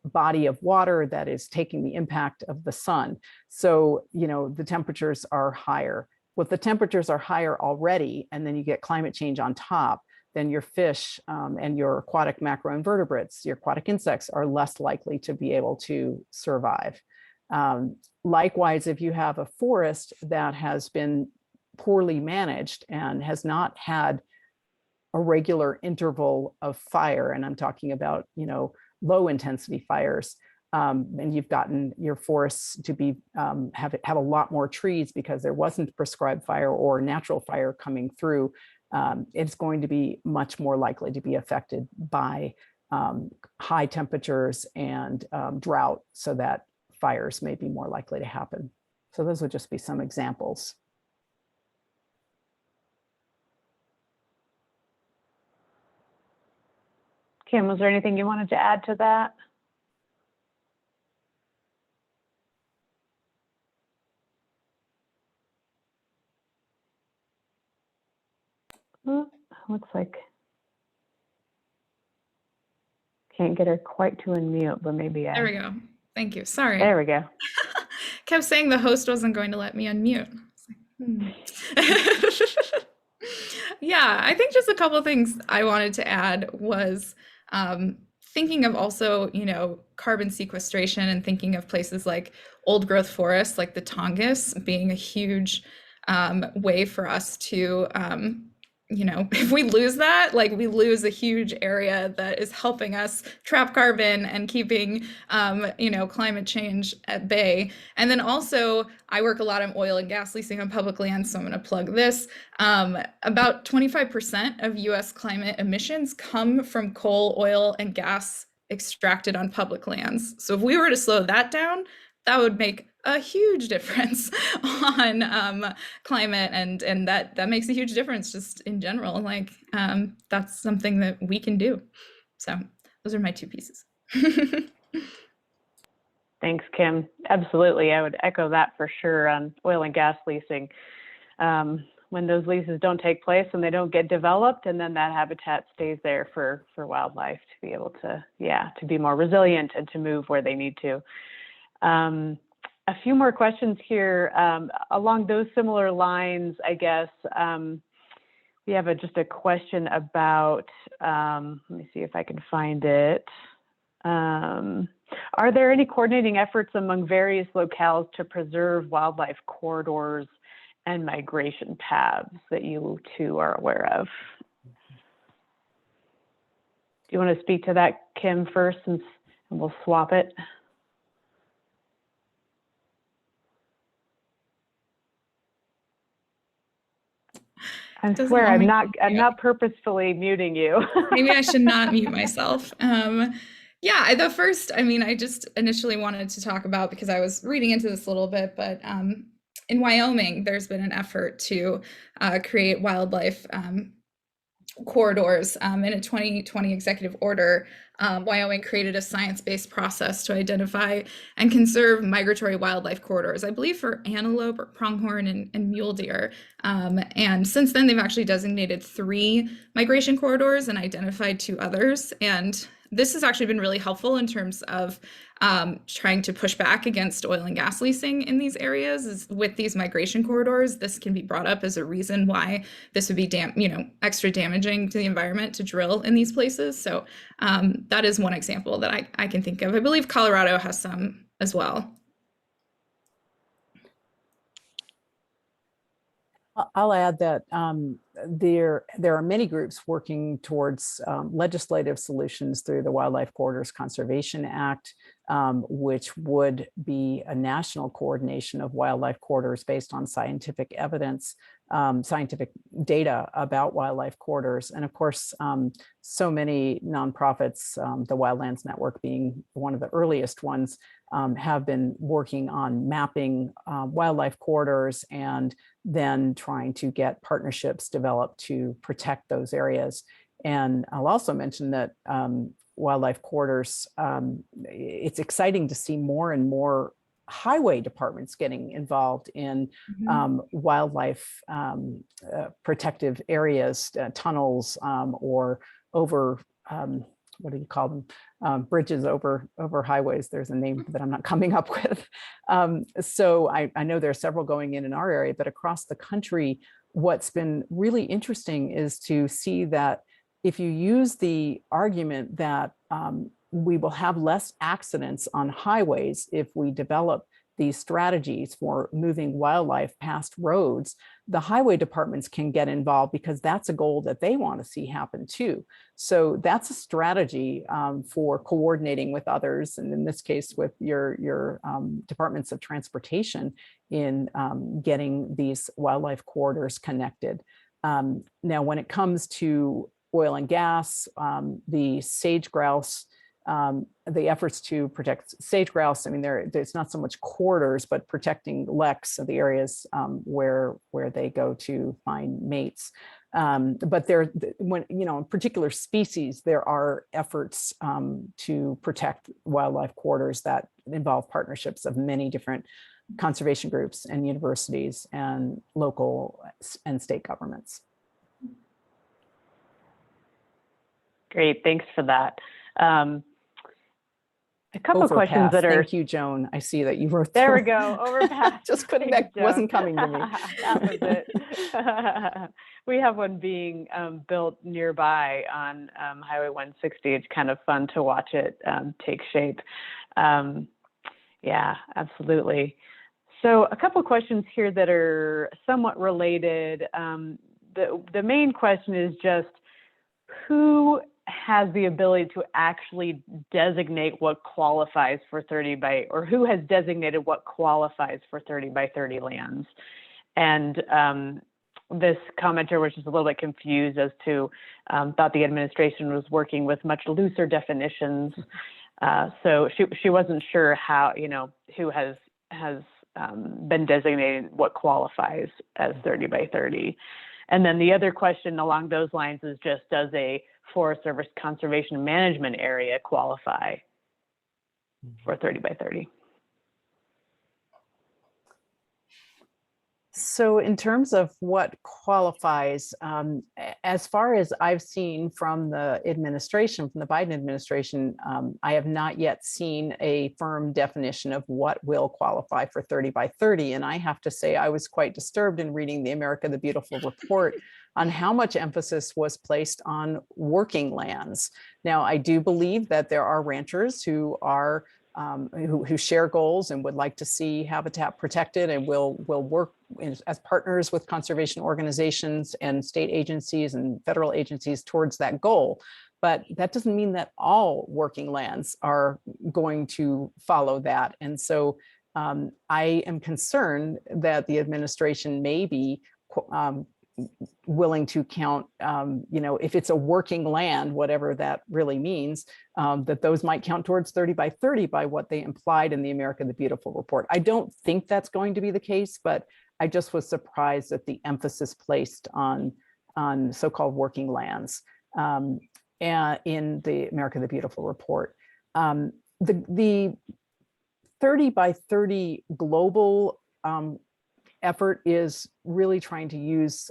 body of water that is taking the impact of the sun. So, the temperatures are higher. Well, if the temperatures are higher already, and then you get climate change on top, then your fish and your aquatic macroinvertebrates, your aquatic insects, are less likely to be able to survive. Likewise, if you have a forest that has been poorly managed and has not had a regular interval of fire, and I'm talking about, low intensity fires, and you've gotten your forests to be have a lot more trees because there wasn't prescribed fire or natural fire coming through, it's going to be much more likely to be affected by high temperatures and drought, so that fires may be more likely to happen. So those would just be some examples. Kim, was there anything you wanted to add to that? Looks like can't get her quite to unmute, but maybe There we go. Thank you. Sorry. There we go. Kept saying the host wasn't going to let me unmute. Yeah, I think just a couple of things I wanted to add was thinking of also, carbon sequestration, and thinking of places like old growth forests, like the Tongass, being a huge way for us to, if we lose that, like, we lose a huge area that is helping us trap carbon and keeping, climate change at bay. And then also, I work a lot on oil and gas leasing on public land, so I'm going to plug this. About 25% of US climate emissions come from coal, oil, and gas extracted on public lands. So if we were to slow that down, that would make a huge difference on climate, and that makes a huge difference just in general. Like, that's something that we can do. So those are my two pieces. Thanks, Kim. Absolutely. I would echo that for sure on oil and gas leasing. When those leases don't take place and they don't get developed, and then that habitat stays there for wildlife to be able to, to be more resilient and to move where they need to. A few more questions here along those similar lines, I guess. We have just a question about, let me see if I can find it. Are there any coordinating efforts among various locales to preserve wildlife corridors and migration paths that you two are aware of? Do you want to speak to that, Kim, first, and we'll swap it? I swear I'm not purposefully muting you. Maybe I should not mute myself. Yeah, the first, I just initially wanted to talk about, because I was reading into this a little bit, but in Wyoming, there's been an effort to create wildlife corridors. In a 2020 executive order, Wyoming created a science-based process to identify and conserve migratory wildlife corridors, I believe for antelope or pronghorn and mule deer. And since then, they've actually designated 3 migration corridors and identified 2 others. And this has actually been really helpful in terms of trying to push back against oil and gas leasing in these areas. With these migration corridors, this can be brought up as a reason why this would be extra damaging to the environment to drill in these places. So that is one example that I can think of. I believe Colorado has some as well. I'll add that there are many groups working towards legislative solutions through the Wildlife Corridors Conservation Act, which would be a national coordination of wildlife corridors based on scientific evidence, scientific data about wildlife corridors. And of course, so many nonprofits, the Wildlands Network being one of the earliest ones, have been working on mapping wildlife corridors and then trying to get partnerships developed to protect those areas. And I'll also mention that wildlife corridors, it's exciting to see more and more highway departments getting involved in wildlife protective areas, tunnels, or over, what do you call them? Bridges over highways. There's a name that I'm not coming up with. So I know there are several going in our area, but across the country, what's been really interesting is to see that if you use the argument that we will have less accidents on highways if we develop these strategies for moving wildlife past roads, the highway departments can get involved because that's a goal that they want to see happen too. So that's a strategy for coordinating with others, and in this case with your departments of transportation in getting these wildlife corridors connected. Now, when it comes to oil and gas, the sage grouse, the efforts to protect sage grouse, I mean, there's not so much corridors, but protecting leks, so the areas where they go to find mates. But when, in particular species, there are efforts to protect wildlife corridors that involve partnerships of many different conservation groups and universities and local and state governments. Great, thanks for that. A couple Overpass. Questions that are. Thank you, Joan. I see that you wrote. There we go. Overpass. Just couldn't. That wasn't coming to me. That was it. We have one being built nearby on Highway 160. It's kind of fun to watch it take shape. Yeah, absolutely. So a couple questions here that are somewhat related. The main question is just who has the ability to actually designate what qualifies for 30 by, or who has designated what qualifies for 30 by 30 lands. And this commenter was just a little bit confused as to, thought the administration was working with much looser definitions. So she wasn't sure how, who has been designated what qualifies as 30 by 30. And then the other question along those lines is just, does a Forest Service conservation management area qualify for 30 by 30? So in terms of what qualifies, as far as I've seen from the administration, from the Biden administration, I have not yet seen a firm definition of what will qualify for 30 by 30. And I have to say, I was quite disturbed in reading the America the Beautiful report on how much emphasis was placed on working lands. Now, I do believe that there are ranchers who are who share goals and would like to see habitat protected and will work as partners with conservation organizations and state agencies and federal agencies towards that goal. But that doesn't mean that all working lands are going to follow that. And so I am concerned that the administration may be willing to count, if it's a working land, whatever that really means, that those might count towards 30 by 30 by what they implied in the America the Beautiful report. I don't think that's going to be the case, but I just was surprised at the emphasis placed on so-called working lands in the America the Beautiful report. The 30 by 30 global effort is really trying to use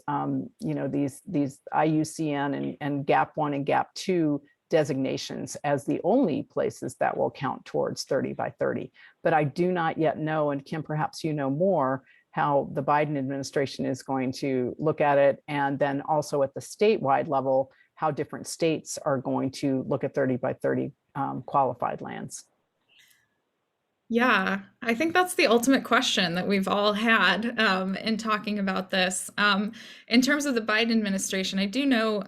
these IUCN and GAP 1 and GAP 2 designations as the only places that will count towards 30 by 30. But I do not yet know, and Kim, perhaps you know more, how the Biden administration is going to look at it, and then also at the statewide level, how different states are going to look at 30 by 30 qualified lands. Yeah, I think that's the ultimate question that we've all had in talking about this. In terms of the Biden administration, I do know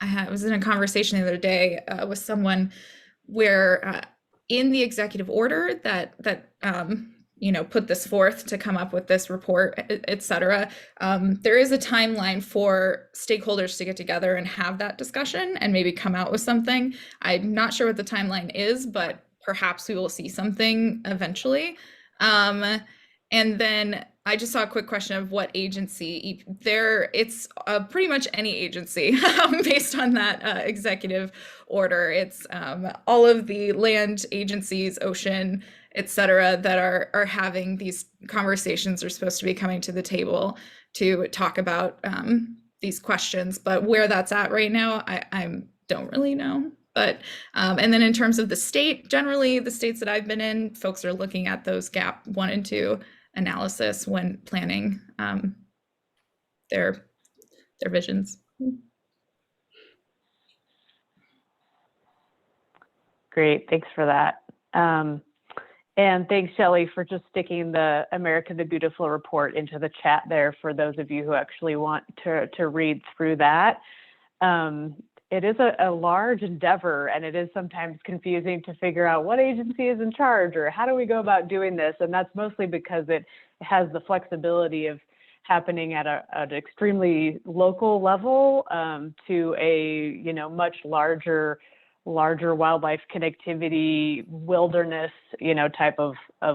I was in a conversation the other day with someone where in the executive order that put this forth to come up with this report, et cetera, there is a timeline for stakeholders to get together and have that discussion and maybe come out with something. I'm not sure what the timeline is, but perhaps we will see something eventually. And then I just saw a quick question of what agency it's pretty much any agency based on that executive order. It's all of the land agencies, ocean, et cetera, that are having these conversations, are supposed to be coming to the table to talk about these questions. But where that's at right now, I don't really know. But and then in terms of the state, generally the states that I've been in, folks are looking at those gap 1 and 2 analysis when planning their visions. Great, thanks for that. And thanks, Shelley, for just sticking the America the Beautiful report into the chat there for those of you who actually want to read through that. It is a large endeavor, and it is sometimes confusing to figure out what agency is in charge or how do we go about doing this. And that's mostly because it has the flexibility of happening at an extremely local level to a much larger wildlife connectivity, wilderness, type of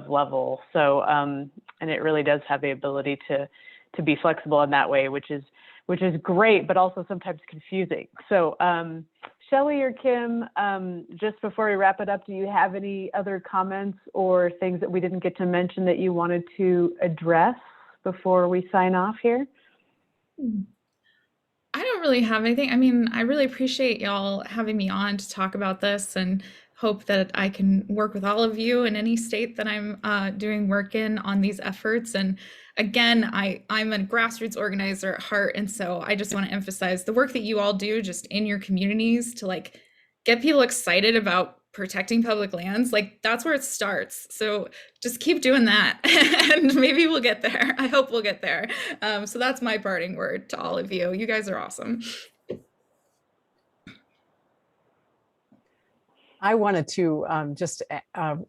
level. So, and it really does have the ability to be flexible in that way, which is great, but also sometimes confusing. So, Shelley or Kim, just before we wrap it up, do you have any other comments or things that we didn't get to mention that you wanted to address before we sign off here? I don't really have anything. I mean, I really appreciate y'all having me on to talk about this, and hope that I can work with all of you in any state that I'm doing work in on these efforts. And again, I'm a grassroots organizer at heart. And so I just want to emphasize the work that you all do just in your communities to like get people excited about protecting public lands. Like that's where it starts. So just keep doing that and maybe we'll get there. I hope we'll get there. So that's my parting word to all of you. You guys are awesome. I wanted to just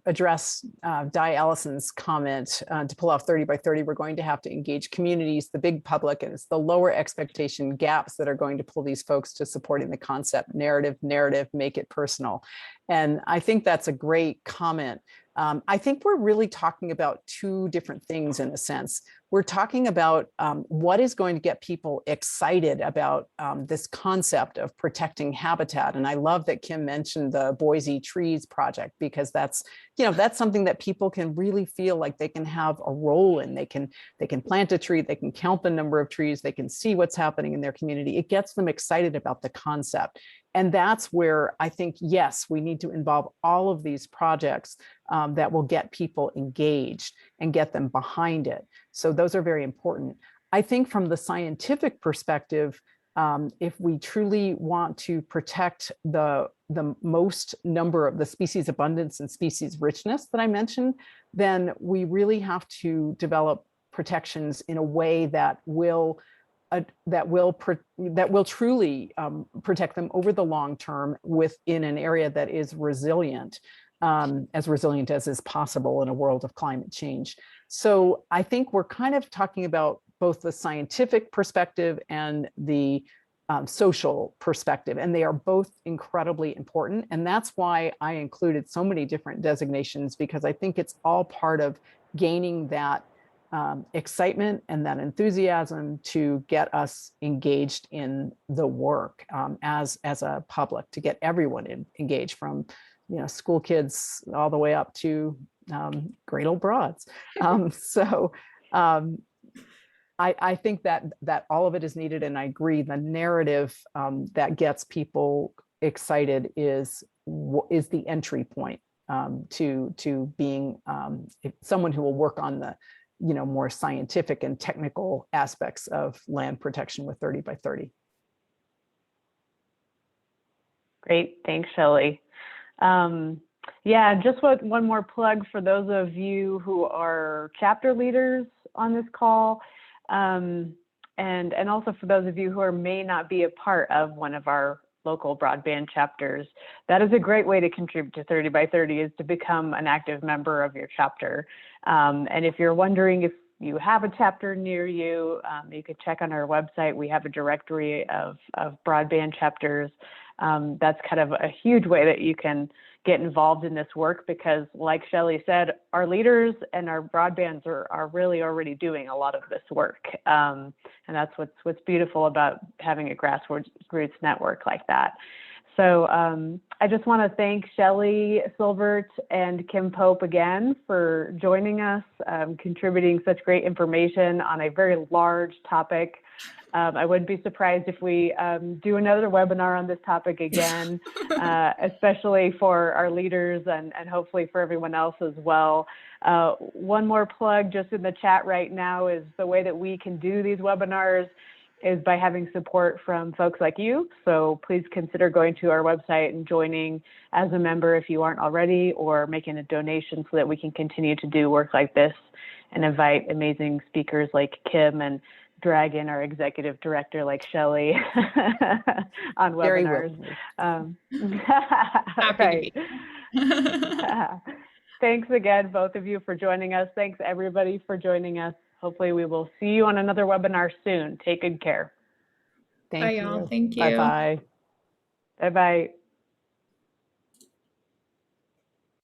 address Di Ellison's comment to pull off 30 by 30. We're going to have to engage communities, the big public, and it's the lower expectation gaps that are going to pull these folks to supporting the concept narrative, make it personal. And I think that's a great comment. I think we're really talking about two different things in a sense. We're talking about what is going to get people excited about this concept of protecting habitat. And I love that Kim mentioned the Boise Trees project, because that's something that people can really feel like they can have a role in. They can plant a tree, they can count the number of trees, they can see what's happening in their community. It gets them excited about the concept. And that's where I think, yes, we need to involve all of these projects that will get people engaged and get them behind it. So those are very important. I think from the scientific perspective, if we truly want to protect the most number of the species abundance and species richness that I mentioned, then we really have to develop protections in a way that will truly protect them over the long term within an area that is resilient as is possible in a world of climate change. So I think we're kind of talking about both the scientific perspective and the social perspective, and they are both incredibly important. And that's why I included so many different designations, because I think it's all part of gaining that excitement and that enthusiasm to get us engaged in the work as a public, to get everyone engaged, from school kids all the way up to great old broads. I think that all of it is needed, and I agree. The narrative that gets people excited is the entry point to being someone who will work on the more scientific and technical aspects of land protection with 30 by 30. Great, thanks, Shelley. Yeah, just one more plug for those of you who are chapter leaders on this call, and also for those of you who may not be a part of one of our local broadband chapters. That is a great way to contribute to 30 by 30, is to become an active member of your chapter. And if you're wondering if you have a chapter near you, you could check on our website. We have a directory of broadband chapters. That's kind of a huge way that you can get involved in this work, because like Shelley said, our leaders and our broadbands are really already doing a lot of this work. And that's what's beautiful about having a grassroots network like that. So I just want to thank Shelley Silbert and Kim Pope again for joining us, contributing such great information on a very large topic. I wouldn't be surprised if we do another webinar on this topic again, especially for our leaders and hopefully for everyone else as well. One more plug just in the chat right now is the way that we can do these webinars is by having support from folks like you. So please consider going to our website and joining as a member if you aren't already, or making a donation so that we can continue to do work like this and invite amazing speakers like Kim and drag in our executive director like Shelley on webinars. Very willingly. Happy to Right. Thanks again, both of you, for joining us. Thanks everybody for joining us. Hopefully we will see you on another webinar soon. Take good care. Thank Bye, you. y'all. Thank you. Bye-bye. Bye-bye.